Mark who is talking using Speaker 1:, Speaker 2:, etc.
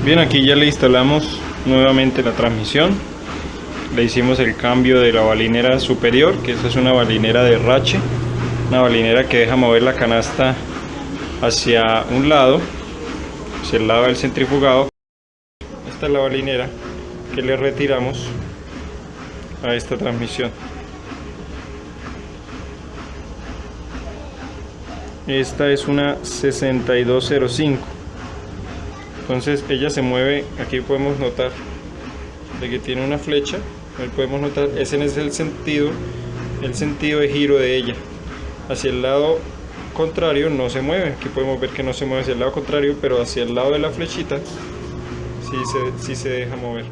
Speaker 1: Bien, aquí ya le instalamos nuevamente la transmisión. Le hicimos el cambio de la balinera superior, que esa es una balinera de rache, una balinera que deja mover la canasta hacia un lado, hacia el lado del centrifugado. Esta es la balinera que le retiramos a esta transmisión. Esta es una 6205. Entonces ella se mueve. Aquí podemos notar de que tiene una flecha. Ahí podemos notar, ese es el sentido de giro de ella. Hacia el lado contrario no se mueve. Aquí podemos ver que no se mueve hacia el lado contrario, pero hacia el lado de la flechita sí se deja mover.